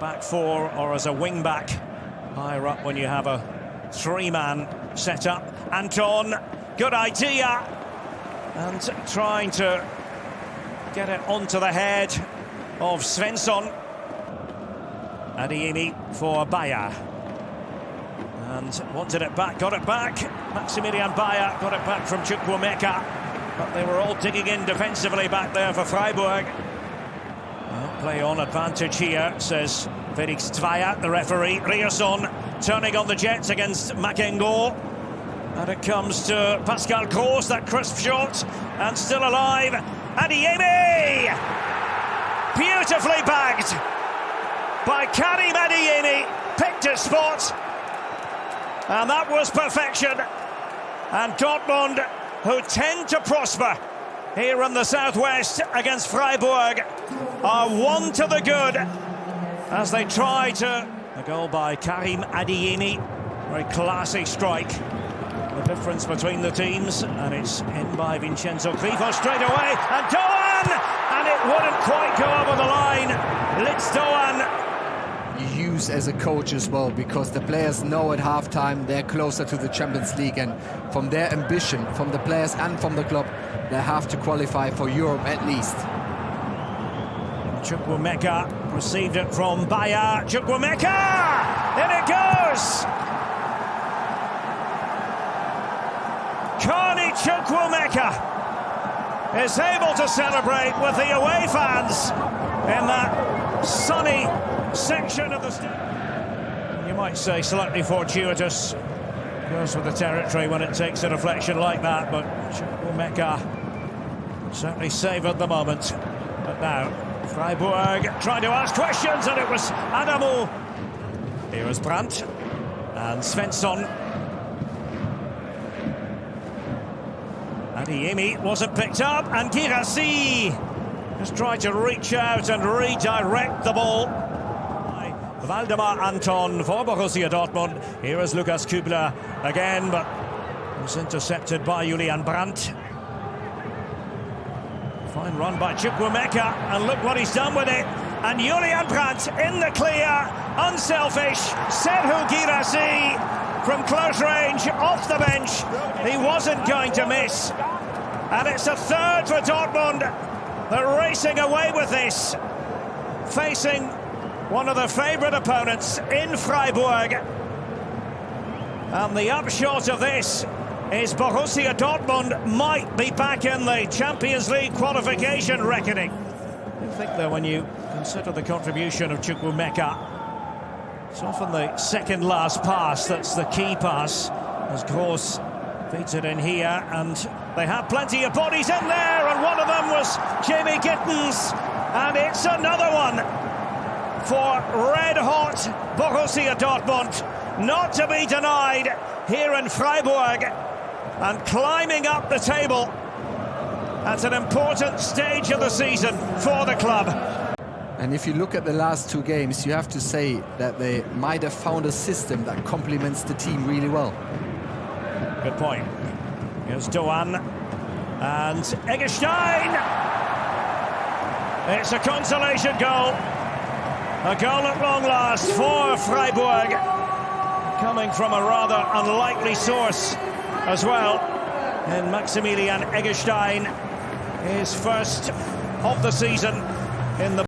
back four or as a wing-back higher up when you have a three-man set-up. Anton, good idea, and trying to get it onto the head of Svensson. Adeyemi for Bayer, and wanted it back, got it back. Maximilian Bayer got it back from Chukwuemeka, but they were all digging in defensively back there for Freiburg. Well, play on advantage here, says Felix Zweier, the referee. Riasson turning on the Jets against Makengo. And it comes to Pascal Gross, that crisp shot, and still alive. Adeyemi! Beautifully bagged by Karim Adeyemi. Picked his spot. And that was perfection. And Dortmund, who tend to prosper here in the southwest against Freiburg, are one to the good as they try to... A goal by Karim Adeyemi. Very classy strike. The difference between the teams, and it's in by Vincenzo Grifo straight away, and Doan! And it wouldn't quite go over the line. Litz Doan. You use as a coach as well, because the players know at halftime they're closer to the Champions League, and from their ambition, from the players and from the club, they have to qualify for Europe at least. Chukwuemeka received it from Bayer. Chukwuemeka! In it goes! Carney Chukwuemeka is able to celebrate with the away fans in that sunny section of the stadium. You might say slightly fortuitous, goes with the territory when it takes a deflection like that, but Chukwuemeka certainly savoured the moment. But now Freiburg trying to ask questions, and it was Adamo. Here is Brandt and Svensson. Adeyemi wasn't picked up, and Guirassy just tried to reach out and redirect the ball. Waldemar Anton for Borussia Dortmund. Here is Lukas Kübler again, but was intercepted by Julian Brandt. Fine run by Chukwuemeka, and look what he's done with it. And Julian Brandt in the clear, unselfish. Serhu Guirassy from close range, off the bench. He wasn't going to miss. And it's a third for Dortmund. They're racing away with this, facing one of the favourite opponents in Freiburg. And the upshot of this is Borussia Dortmund might be back in the Champions League qualification reckoning. I think, though, when you consider the contribution of Chukwuemeka, it's often the second last pass that's the key pass, as Gross feeds it in here, and they have plenty of bodies in there, and one of them was Jamie Gittens, and it's another one for red-hot Borussia Dortmund, not to be denied here in Freiburg, and climbing up the table at an important stage of the season for the club. And if you look at the last two games, you have to say that they might have found a system that complements the team really well. Good point. Here's Doan and Eggestein. It's a consolation goal. A goal at long last for Freiburg, coming from a rather unlikely source as well. And Maximilian Eggestein, his first of the season in the